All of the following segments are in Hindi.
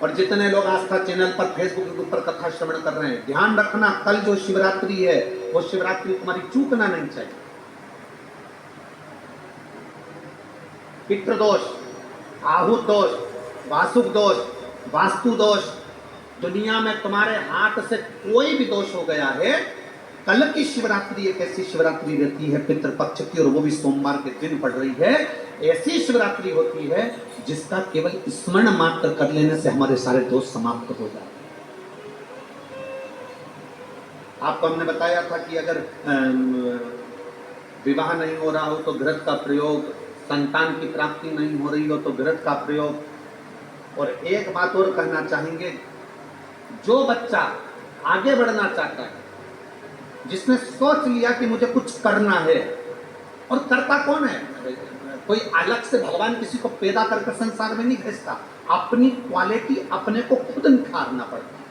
और जितने लोग आस्था चैनल पर फेसबुक के ऊपर कथा श्रवण कर रहे हैं, ध्यान रखना कल जो शिवरात्रि है वो शिवरात्रि तुम्हारी चूकना नहीं चाहिए। पितृदोष, आहुत दोष, वासुक दोष, वास्तु दोष, दुनिया में तुम्हारे हाथ से कोई भी दोष हो गया है, कल की शिवरात्रि एक ऐसी शिवरात्रि रहती है पितृपक्ष की, और वो भी सोमवार के दिन पड़ रही है, ऐसी शिवरात्रि होती है जिसका केवल स्मरण मात्र कर लेने से हमारे सारे दोष समाप्त हो जाते हैं। आपको हमने बताया था कि अगर विवाह नहीं हो रहा हो तो घृत का प्रयोग, संतान की प्राप्ति नहीं हो रही हो तो घृत का प्रयोग। और एक बात और कहना चाहेंगे, जो बच्चा आगे बढ़ना चाहता है, जिसने सोच लिया कि मुझे कुछ करना है, और करता कौन है? कोई अलग से भगवान किसी को पैदा करके संसार में नहीं भेजता, अपनी क्वालिटी अपने को खुद निखारना पड़ता है।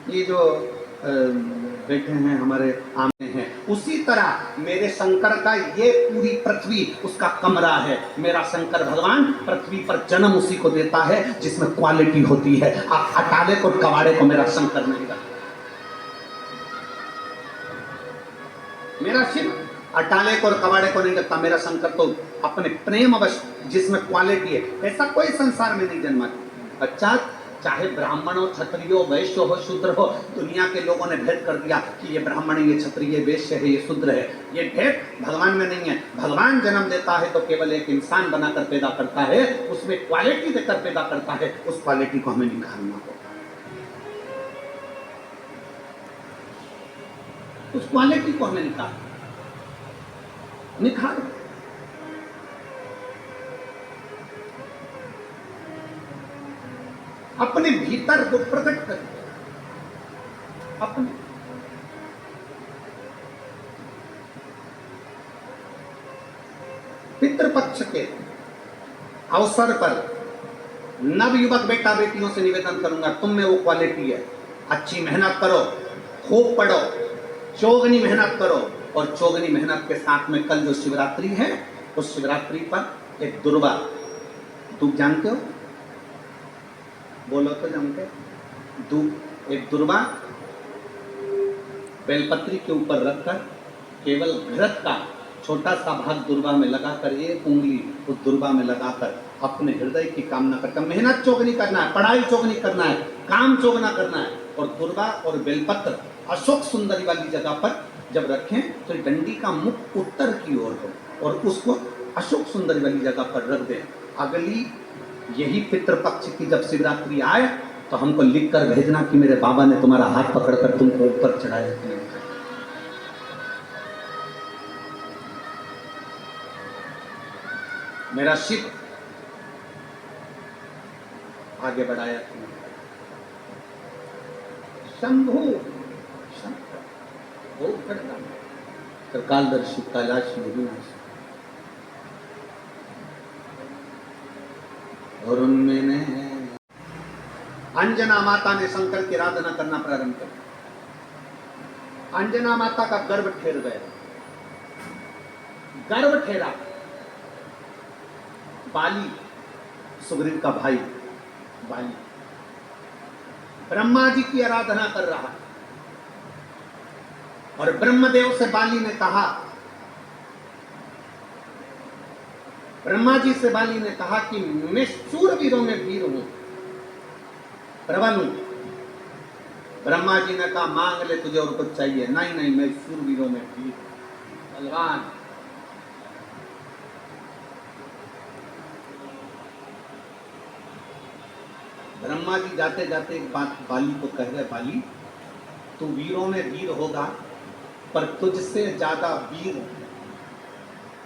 ये जो बैठे हैं हमारे आमने हैं, उसी तरह मेरे शंकर का ये पूरी पृथ्वी उसका कमरा है। मेरा शंकर भगवान पृथ्वी पर जन्म उसी को देता है जिसमें क्वालिटी होती है। आप अटाले को कबाड़े को मेरा शंकर नहीं रखता। मेरा शिव अटाले को और कबाड़े को नहीं रखता। मेरा शंकर तो अपने प्रेम अवश्य जिसमें क्वालिटी है, ऐसा कोई संसार में नहीं जन्मा। बच्चा चाहे ब्राह्मण हो, क्षत्रिय हो, वैश्य हो, शूद्र हो, दुनिया के लोगों ने भेद कर दिया कि ये ब्राह्मण है, ये क्षत्रिय, ये वैश्य है, ये शूद्र है। ये भेद भगवान में नहीं है। भगवान जन्म देता है तो केवल एक इंसान बनाकर पैदा करता है, उसमें क्वालिटी देकर पैदा करता है। उस क्वालिटी को हमें निखारना होगा। उस क्वालिटी को हमें निखार अपने भीतर को प्रकट कर, अपने पितृपक्ष के अवसर पर नवयुवक बेटा बेटियों से निवेदन करूंगा, तुम में वो क्वालिटी है, अच्छी मेहनत करो, खूब पढ़ो, चौगनी मेहनत करो। और चौगनी मेहनत के साथ में कल जो शिवरात्रि है, उस शिवरात्रि पर एक दुर्वा, तुम जानते हो, बोलो तो जानते, एक दुर्वा बेलपत्री के ऊपर रखकर केवल घृत का छोटा सा भाग दुर्वा में लगाकर, एक उंगली उस दुर्वा में लगाकर अपने हृदय की कामना करता। मेहनत चौगनी करना है, पढ़ाई चौगनी करना है, काम चौगना करना है। और दुर्वा और बेलपत्र अशोक सुंदरी वाली जगह पर जब रखें तो डंडी का मुख उत्तर की ओर हो, और उसको अशोक सुंदरी वाली जगह पर रख दें। अगली यही पितृपक्ष की जब शिवरात्रि आए तो हमको लिख कर भेजना कि मेरे बाबा ने तुम्हारा हाथ पकड़कर तुमको ऊपर चढ़ाया। मेरा शिव आगे बढ़ाया शंभु कालदर्शी कैलाश विनाश। और उनमें ने अंजना माता ने शंकर की आराधना करना प्रारंभ कर। अंजना माता का गर्भ ठहर गया, गर्भ ठहरा। बाली, सुग्रीव का भाई बाली, ब्रह्मा जी की आराधना कर रहा, और ब्रह्मदेव से बाली ने कहा, ब्रह्मा जी से बाली ने कहा कि मैं शूरवीरों में वीर हूं, प्रबल हूं। ब्रह्मा जी ने कहा मांग ले, तुझे और कुछ चाहिए? नहीं नहीं, मैं शूरवीरों में वीर, बलवान। ब्रह्मा जी जाते जाते एक बात बाली को कह रहे, बाली तू वीरों में वीर होगा, पर तुझसे ज्यादा वीर,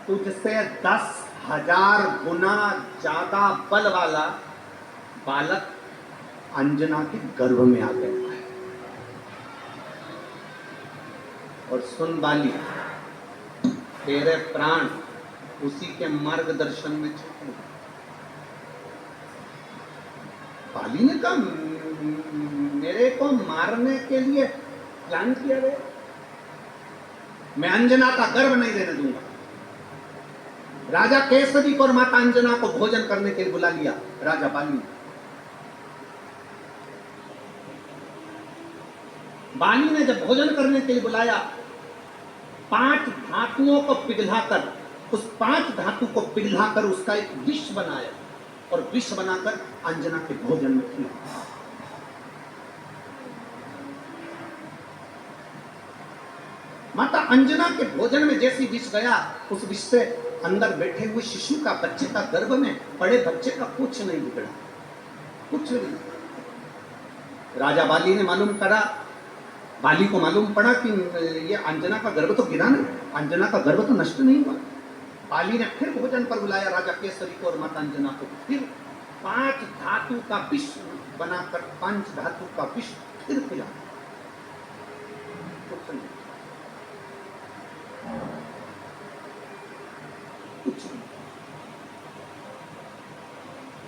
तुझसे 10,000 गुना ज्यादा बल वाला बालक अंजना के गर्भ में आ गया है। और सुन बाली, तेरे प्राण उसी के मार्गदर्शन में छूटे। बाली ने कहा मेरे को मारने के लिए प्लान किया गया। मैं अंजना का गर्भ नहीं देने दूंगा। राजा केसरी को और माता अंजना को भोजन करने के लिए बुला लिया राजा बाली ने। बाली ने जब भोजन करने के लिए बुलाया, 5 धातुओं को पिघलाकर, उस 5 धातु को पिघलाकर उसका एक विष बनाया और विष बनाकर अंजना के भोजन में खिलाया। माता अंजना के भोजन में जैसी विष गया, उस विष से अंदर बैठे हुए शिशु का, बच्चे का, गर्भ में पड़े बच्चे का कुछ नहीं बिगड़ा, कुछ नहीं। राजा बाली ने मालूम करा, बाली को मालूम पड़ा कि ये अंजना का गर्भ तो गिरा नहीं, अंजना का गर्भ तो नष्ट नहीं हुआ। बाली ने फिर भोजन पर बुलाया राजा केसरी को और माता अंजना को। फिर 5 धातु का विष बनाकर 5 धातु का विष फिर पिला। कुछ नहीं, कुछ नहीं।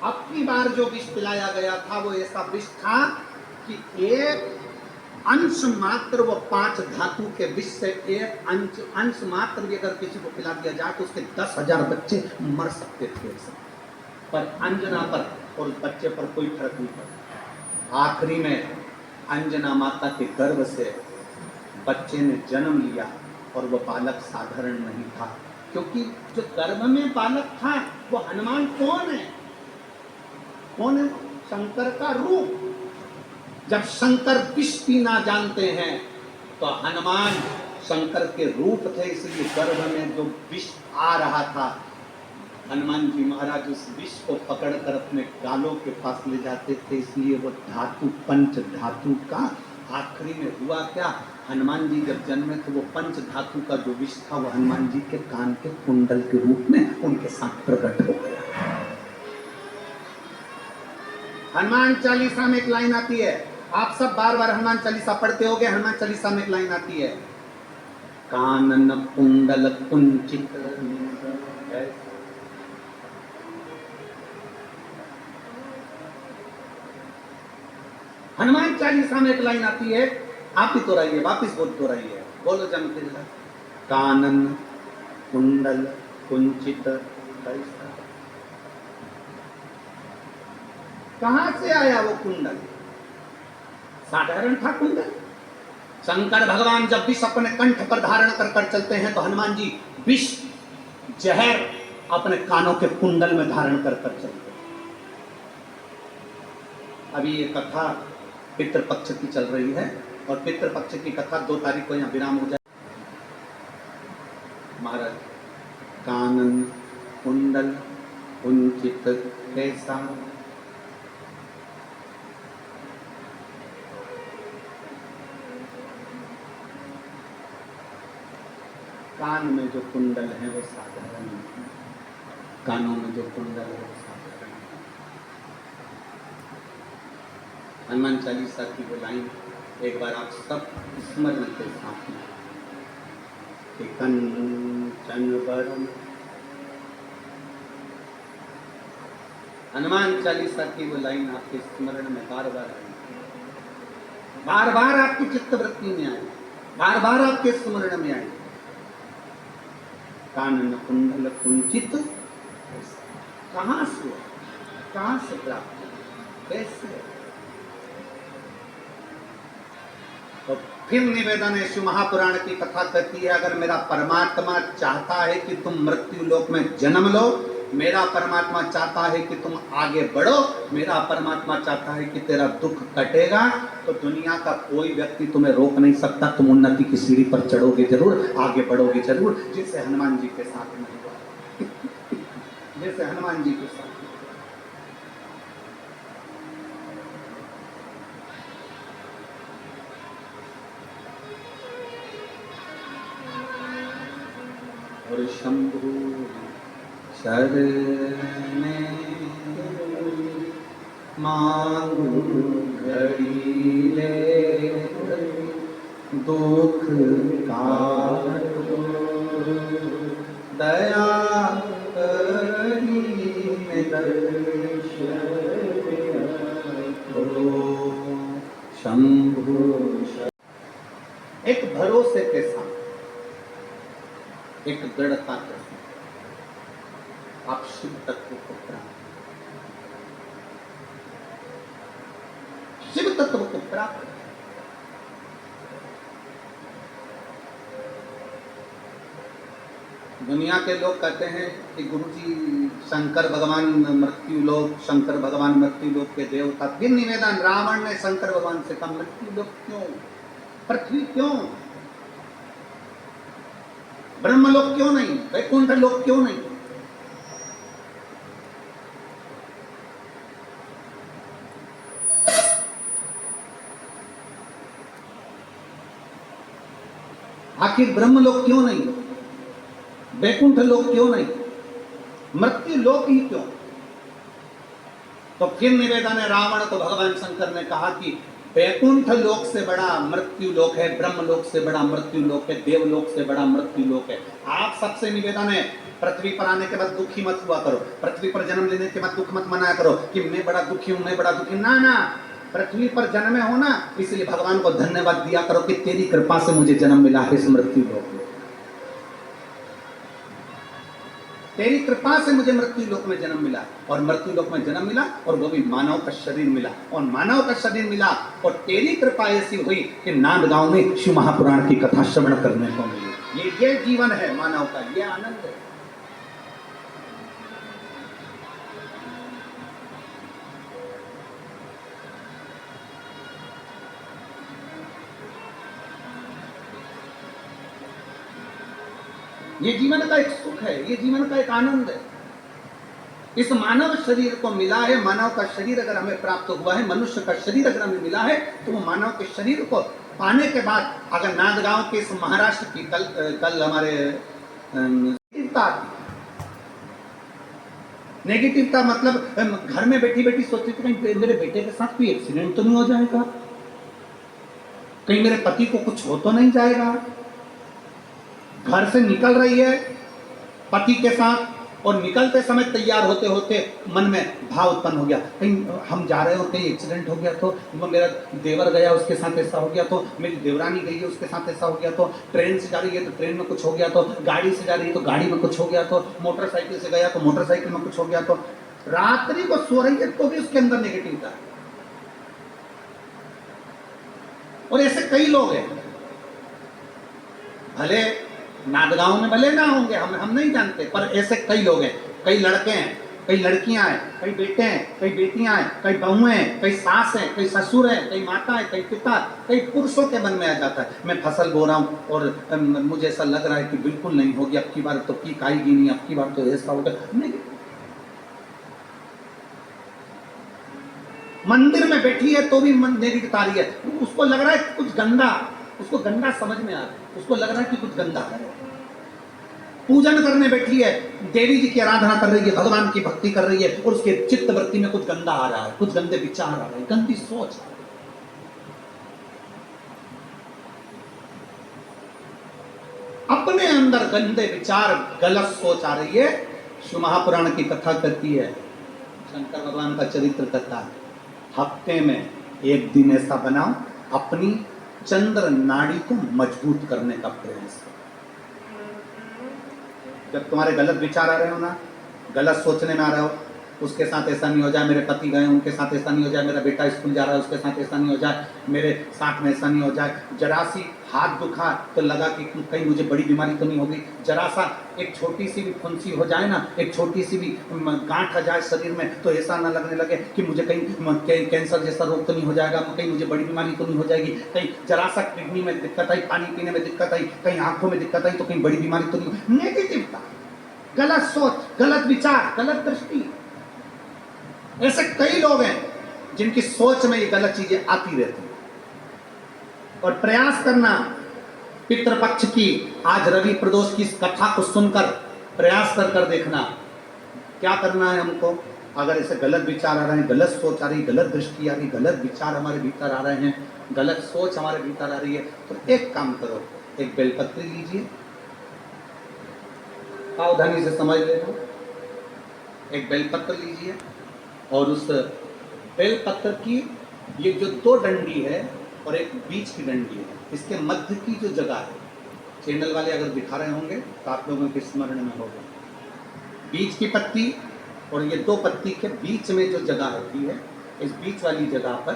अब की बार जो विष पिलाया गया था वो ऐसा विष था कि एक अंश मात्र, वो 5 धातु के विष से एक अंश मात्र भी अगर किसी को पिला दिया जाए तो उसके 10,000 बच्चे मर सकते थे। पर अंजना पर और उस बच्चे पर कोई फर्क नहीं पड़ा। आखिरी में अंजना माता के गर्भ से बच्चे ने जन्म लिया और वो बालक साधारण नहीं था, क्योंकि जो गर्भ में बालक था वो हनुमान कौन है? कौन है? शंकर का रूप। जब शंकर विष पीना जानते हैं तो हनुमान शंकर के रूप थे, इसलिए गर्भ में जो विष आ रहा था, हनुमान जी महाराज उस विष को पकड़कर अपने गालों के पास ले जाते थे। इसलिए वो धातु, पंच धातु का आखिरी में हुआ क्या, हनुमान जी जब जन्मे तो वो पंच धातु का जो विष था वो हनुमान जी के कान के कुंडल के रूप में उनके साथ प्रकट हो गया। हनुमान चालीसा में एक लाइन आती है, आप सब बार बार हनुमान चालीसा पढ़ते होगे। हनुमान चालीसा में एक लाइन आती है, कानन कुंडल कुंचित। हनुमान चालीसा में एक लाइन आती है, आप ही तो रहिए, वापिस बोल तो रहिए, बोलो जम के। कानन कुंडल कुंचित कैसा। कहां से आया वो कुंडल? साधारण था कुंडल? शंकर भगवान जब विष अपने कंठ पर धारण कर चलते हैं तो हनुमान जी विष जहर अपने कानों के कुंडल में धारण कर चलते हैं। अभी ये कथा पितृपक्ष की चल रही है और पितृपक्ष की कथा 2 तारीख को यहाँ विराम हो जाए। महाराज, कानन कुंडल कुंचित कैसा। कान में जो कुंडल है वो साधारण नहीं, कानों में जो कुंडल है वो साधारण नहीं। हनुमान चालीसा की वो लाइन एक बार आप सब स्मरण के साथ में, कंचन वरण। हनुमान चालीसा की वो लाइन आपके स्मरण में बार बार आई, बार बार आपकी चित्तवृत्ति में आई, बार बार आपके स्मरण में आई। कानन कुंडल कुंचित कहां से, कहां से प्राप्त, कैसे? तो फिर निवेदन है, शिव महापुराण की कथा कहती है, अगर मेरा परमात्मा चाहता है कि तुम मृत्यु लोक में जन्म लो, मेरा परमात्मा चाहता है कि तुम आगे बढ़ो, मेरा परमात्मा चाहता है कि तेरा दुख कटेगा, तो दुनिया का कोई व्यक्ति तुम्हें रोक नहीं सकता। तुम उन्नति की सीढ़ी पर चढ़ोगे जरूर, आगे बढ़ोगे जरूर, जैसे हनुमान जी के साथ में हुआ। जैसे हनुमान जी के साथ। और शंभु शरणे मांगू घड़ी ले, दुख काटो दया करी में दर्शन दो। शंभु एक भरोसे के साथ, एक दृढ़ता के साथ आप शिव तत्व को प्राप्त, शिव तत्व को प्राप्त। दुनिया के लोग कहते हैं कि गुरुजी शंकर भगवान मृत्यु लोक, शंकर भगवान मृत्यु लोक के देवता। फिर निवेदन, रावण ने शंकर भगवान से कहा मृत्यु लोक क्यों, पृथ्वी क्यों, ब्रह्मलोक क्यों नहीं, वैकुंठ लोक क्यों नहीं? आखिर ब्रह्मलोक क्यों नहीं, वैकुंठ लोक क्यों नहीं, मृत्यु लोक ही क्यों? तो फिर निवेदन है, रावण को भगवान शंकर ने कहा कि वैकुंठ लोक से बड़ा मृत्यु लोक है, ब्रह्म लोक से बड़ा मृत्यु लोक है, देवलोक से बड़ा मृत्यु लोक है। आप सबसे निवेदन है, पृथ्वी पर आने के बाद दुखी मत हुआ करो, पृथ्वी पर जन्म लेने के बाद दुख मत मनाया करो कि मैं बड़ा दुखी हूं, मैं बड़ा दुखी। ना ना, पृथ्वी पर जन्मे हो ना, इसलिए भगवान को धन्यवाद दिया करो कि तेरी कृपा से मुझे जन्म मिला है इस मृत्यु लोक में, तेरी कृपा से मुझे मृत्यु लोक में जन्म मिला, और मृत्यु लोक में जन्म मिला और वो भी मानव का शरीर मिला, और मानव का शरीर मिला और तेरी कृपा ऐसी हुई कि नांदगांव में शिव महापुराण की कथा श्रवण करने को मिली। ये जीवन है मानव का, ये आनंद है। ये जीवन का एक सुख है, ये जीवन का एक आनंद है। इस मानव शरीर को मिला है, मानव का शरीर अगर हमें प्राप्त हुआ है, मनुष्य का शरीर अगर हमें मिला है, तो वो मानव के शरीर को पाने के बाद अगर नांदगांव के इस महाराष्ट्र की कल हमारे नेगेटिवता मतलब घर में बैठी बैठी सोचती थी कहीं मेरे बेटे के साथ कोई एक्सीडेंट तो नहीं हो जाएगा, कहीं मेरे पति को कुछ हो तो नहीं जाएगा। घर से निकल रही है पति के साथ और निकलते समय तैयार होते होते मन में भाव उत्पन्न हो गया, कहीं हम जा रहे हो कहीं एक्सीडेंट हो गया तो, वो मेरा देवर गया उसके साथ ऐसा हो गया तो, मेरी देवरानी गई है उसके साथ ऐसा हो गया तो, ट्रेन से जा रही है तो ट्रेन में कुछ हो गया तो, गाड़ी से जा रही है तो गाड़ी में कुछ हो गया तो, मोटरसाइकिल से गया तो मोटरसाइकिल में कुछ हो गया तो, रात्रि को सो रही है तो भी उसके अंदर नेगेटिव था। और ऐसे कई लोग हैं, भले नांदगांव में भले ना होंगे, हम नहीं जानते, पर ऐसे कई लोग हैं, कई लड़के हैं, कई लड़कियां हैं, कई बेटे हैं, कई बेटियां हैं, कई बहुएं हैं, कई सास हैं, कई ससुर हैं, कई माता है, कई पिता, कई पुरुषों के मन में आ जाता है मैं फसल बो रहा हूं और मुझे ऐसा लग रहा है कि बिल्कुल नहीं होगी, अब की बार तो की आएगी नहीं, अब की बार तो ऐसा होगा नहीं। मंदिर में बैठी है तो भी मन नेगेटिव आ रही है, उसको लग रहा है कुछ गंदा, उसको गंदा समझ में आ रहा है, उसको लग रहा है कि कुछ गंदा है। पूजन करने बैठी है, देवी जी की आराधना कर रही है, भगवान की भक्ति कर रही है और उसके चित्त वृत्ति में कुछ गंदा आ रहा है, कुछ गंदे विचार आ रहे हैं, गंदी सोच आ रही है। अपने अंदर गंदे विचार, गलत सोच आ रही है। शिव महापुराण की कथा कहती है, शंकर भगवान का चरित्र कथा, हफ्ते में एक दिन ऐसा बनाओ अपनी चंद्र नाड़ी को मजबूत करने का प्रयास करो। जब तुम्हारे गलत विचार आ रहे हो ना, गलत सोचने में आ रहे हो, उसके साथ ऐसा नहीं हो जाए, मेरे पति गए उनके साथ ऐसा नहीं हो जाए, मेरा बेटा स्कूल जा रहा है उसके साथ ऐसा नहीं हो जाए, मेरे साथ में ऐसा नहीं हो जाए, जरा सी हाथ दुखा तो लगा कि कहीं मुझे बड़ी बीमारी तो नहीं होगी, जरा सा एक छोटी सी भी फुंसी हो जाए ना, एक छोटी सी भी गांठ आ जाए शरीर में तो ऐसा ना लगने लगे कि मुझे कहीं कैंसर जैसा रोग तो नहीं हो जाएगा, कहीं मुझे बड़ी बीमारी तो नहीं हो जाएगी, कहीं जरा सा किडनी में दिक्कत आई, पानी पीने में दिक्कत आई, कहीं आंखों में दिक्कत आई तो कहीं बड़ी बीमारी तो नहीं। नेगेटिवता, गलत सोच, गलत विचार, गलत दृष्टि, ऐसे कई लोग हैं जिनकी सोच में ये गलत चीजें आती रहती हैं। और प्रयास करना पितृपक्ष की, आज रवि प्रदोष की कथा को सुनकर प्रयास कर देखना क्या करना है हमको। अगर ऐसे गलत विचार आ रहे हैं, गलत सोच आ रही, गलत दृष्टि आ रही, गलत विचार हमारे भीतर आ रहे हैं, गलत सोच हमारे भीतर आ रही है, तो एक काम करो, एक बेलपत्री लीजिए, सावधानी से समझ लेना, एक बेलपत्र लीजिए और उस बेलपत्र की ये जो दो डंडी है और एक बीच की डंडी है। इसके मध्य की जो जगह है, चैनल वाले अगर दिखा रहे होंगे तो आप लोगों के स्मरण में होगा, बीच की पत्ती और ये दो पत्ती के बीच में जो जगह होती है, इस बीच वाली जगह पर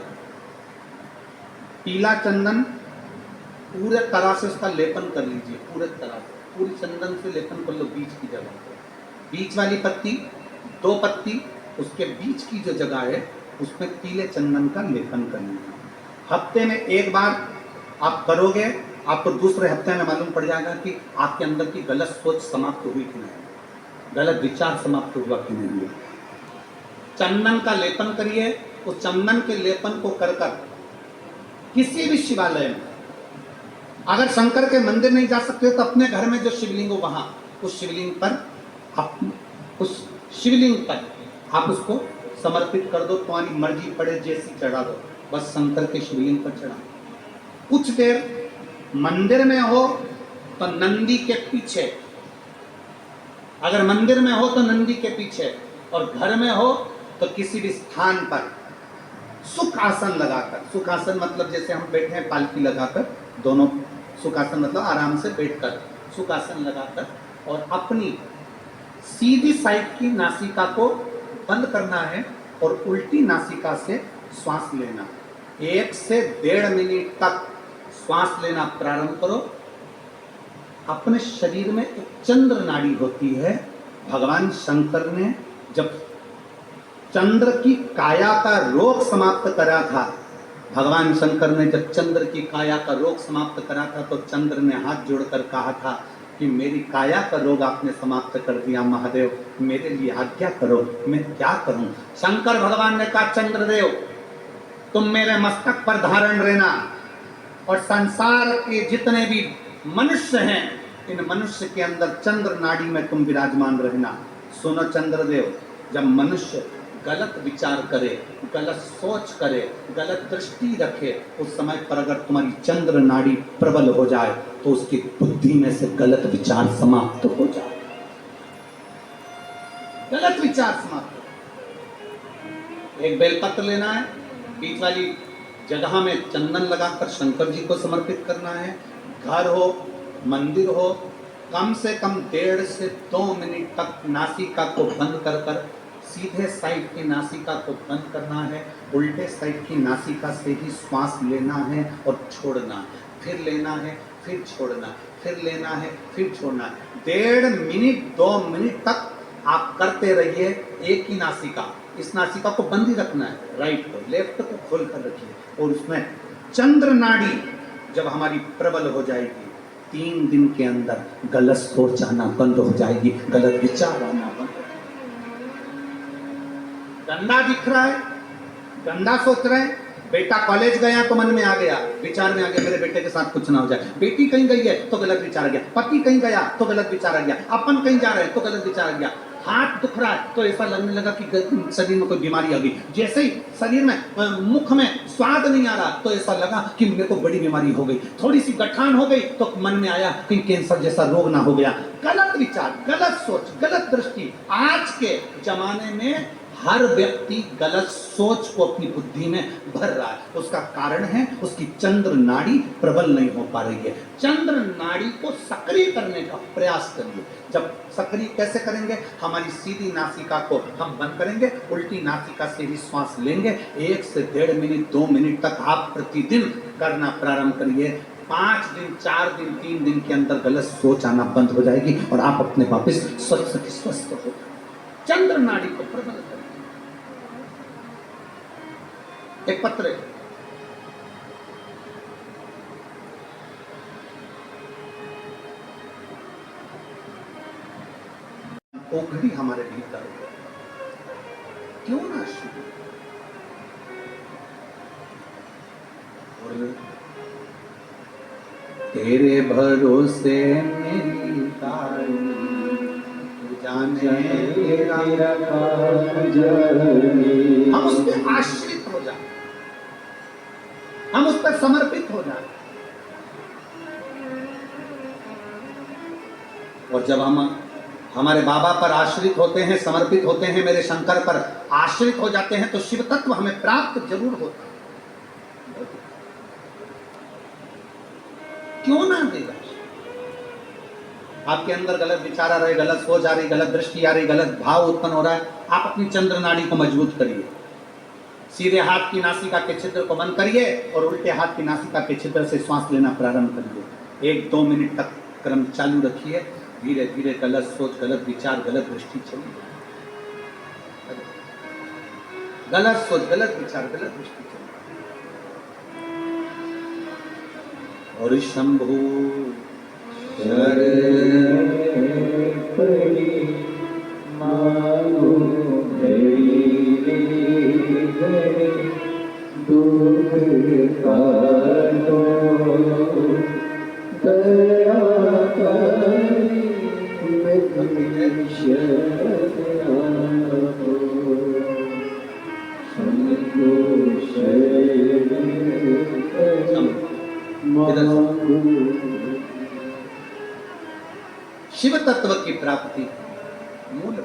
पीला चंदन पूरे तरह से उसका लेपन कर लीजिए, पूरे तरह से पूरी चंदन से लेपन कर लो बीच की जगह पर। बीच वाली पत्ती, दो पत्ती, उसके बीच की जो जगह है उसमें पीले चंदन का लेपन कर लीजिए। हफ्ते में एक बार आप करोगे, आपको दूसरे हफ्ते में मालूम पड़ जाएगा कि आपके अंदर की गलत सोच समाप्त हुई कि नहीं, गलत विचार समाप्त हुआ कि नहीं हुआ। चंदन का लेपन करिए। उस चंदन के लेपन को कर कर किसी भी शिवालय में, अगर शंकर के मंदिर नहीं जा सकते तो अपने घर में जो शिवलिंग हो वहां उस शिवलिंग पर आप उसको समर्पित कर दो। तुम्हारी मर्जी पड़े जैसी चढ़ा दो, बस शंकर के शिवलिंग पर चढ़ा। कुछ देर मंदिर में हो तो नंदी के पीछे, अगर मंदिर में हो तो नंदी के पीछे, और घर में हो तो किसी भी स्थान पर सुख आसन लगाकर, सुख आसन मतलब जैसे हम बैठे हैं पालकी लगाकर, दोनों सुख आसन मतलब आराम से बैठकर सुख आसन लगाकर, और अपनी सीधी साइड की नासिका को बंद करना है और उल्टी नासिका से श्वास लेना। 1 से 1.5 मिनट तक श्वास लेना प्रारंभ करो। अपने शरीर में एक चंद्र नाड़ी होती है। भगवान शंकर ने जब चंद्र की काया का रोग समाप्त करा था, भगवान शंकर ने जब चंद्र की काया का रोग समाप्त करा था तो चंद्र ने हाथ जोड़कर कहा था कि मेरी काया का रोग आपने समाप्त कर दिया महादेव, मेरे लिए आज्ञा करो, मैं क्या करूं। शंकर भगवान ने कहा चंद्रदेव तुम मेरे मस्तक पर धारण रहना, और संसार के जितने भी मनुष्य हैं इन मनुष्य के अंदर चंद्र नाड़ी में तुम विराजमान रहना। सुनो चंद्रदेव, जब मनुष्य गलत विचार करे, गलत सोच करे, गलत दृष्टि रखे, उस समय पर अगर तुम्हारी चंद्र नाड़ी प्रबल हो जाए तो उसकी बुद्धि में से गलत विचार समाप्त हो जाए, गलत विचार समाप्त हो। एक बेलपत्र लेना है, बीच वाली जगह में चंदन लगाकर शंकर जी को समर्पित करना है। घर हो मंदिर हो, कम से कम 1.5 से 2 मिनट तक नासिका को बंद कर कर सीधे साइड की नासिका को बंद करना है, उल्टे साइड की नासिका से ही श्वास लेना है और छोड़ना, फिर लेना है फिर छोड़ना, फिर लेना है फिर छोड़ना। 1.5 मिनट 2 मिनट तक आप करते रहिए। एक ही नासिका, इस नासिका को बंद ही रखना है, राइट को, लेफ्ट को खोल कर रखिए, और उसमें चंद्र नाड़ी जब हमारी प्रबल हो जाएगी, 3 दिन के अंदर गलत सोच आना बंद हो जाएगी, गलत विचार आना बंद हो जाएगी। गंदा दिख रहा है, गंदा सोच रहे हैं, बेटा कॉलेज गया तो मन में आ गया, विचार में आ गया मेरे बेटे के साथ कुछ ना हो जाए, बेटी कहीं गई है तो गलत विचार आ गया, पति कहीं गया तो गलत विचार आ गया, अपन कहीं जा रहे हैं तो गलत विचार आ गया, हाथ दुख रहा है तो ऐसा लगने लगा कि शरीर में कोई बीमारी आ गई, जैसे ही शरीर में मुख में स्वाद नहीं आ रहा तो ऐसा लगा कि मेरे को बड़ी बीमारी हो गई, थोड़ी सी गठान हो गई तो मन में आया कि कैंसर जैसा रोग ना हो गया। गलत विचार, गलत सोच, गलत दृष्टि। आज के जमाने में हर व्यक्ति गलत सोच को अपनी बुद्धि में भर रहा है, उसका कारण है उसकी चंद्र नाड़ी प्रबल नहीं हो पा रही है। चंद्र नाड़ी को सक्रिय करने का प्रयास करिए। जब सक्रिय कैसे करेंगे, हमारी सीधी नासिका को हम बंद करेंगे, उल्टी नासिका से ही श्वास लेंगे। 1 से 1.5 मिनट 2 मिनट तक आप प्रतिदिन करना प्रारंभ करिए। 5 दिन 4 दिन 3 दिन के अंदर गलत सोच आना बंद हो जाएगी और आप अपने वापस स्वस्थ हो जाएंगे। चंद्र नाड़ी को प्रबल करें। एक पत्र है, ओघड़ी हमारे भीतर क्यों ना शुरू, और तेरे भरोसे मेरी तारी जाने तेरा हम उस पर आश्रित हो जाए, हम उस पर समर्पित हो जाए। और जब हम हमारे बाबा पर आश्रित होते हैं, समर्पित होते हैं, मेरे शंकर पर आश्रित हो जाते हैं तो शिव तत्व हमें प्राप्त जरूर होता है। क्यों ना देगा? आपके अंदर गलत विचार आ रहे, गलत सोच आ रही, गलत दृष्टि आ रही, गलत भाव उत्पन्न हो रहा है, आप अपनी चंद्र नाड़ी को मजबूत करिए। सीधे हाथ की नासिका के छिद्र को बंद करिए और उल्टे हाथ की नासिका के छिद्र से श्वास लेना प्रारंभ करिए। 1-2 मिनट तक क्रम चालू रखिए। धीरे धीरे गलत सोच, गलत विचार, गलत दृष्टि चली, गलत सोच, गलत विचार, गलत दृष्टि चली। और शंभु शिव तत्व की प्राप्ति मूल।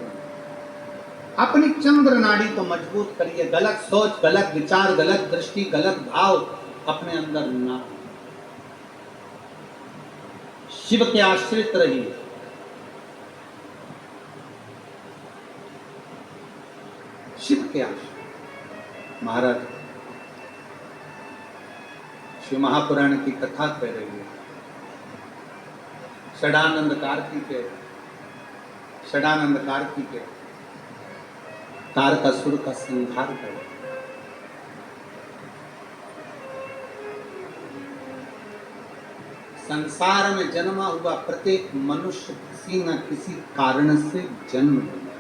अपनी चंद्र नाड़ी को मजबूत करिए। गलत सोच, गलत विचार, गलत दृष्टि, गलत भाव अपने अंदर ना। शिव के आश्रित रहिए। शिव के आश्रित। महाराज शिव महापुराण की कथा कह रही है। षडानंद कार्तिक तारकासुर का संहार कर। संसार में जन्मा हुआ प्रत्येक मनुष्य किसी न किसी कारण से जन्म लेता है।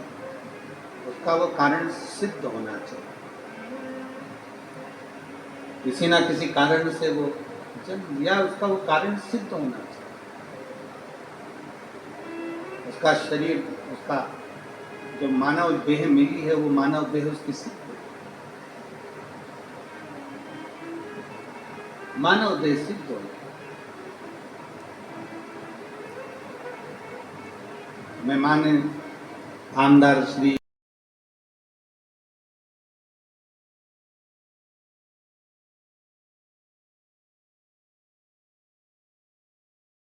उसका वो कारण सिद्ध होना चाहिए। किसी न किसी कारण से वो जन्म लिया, उसका वो कारण सिद्ध होना चाहिए। उसका शरीर, उसका जो मानव देह मिली है, वो मानव देह उसकी सिद्ध है। मानव देह सिद्ध हो। मैं माने आमदार श्री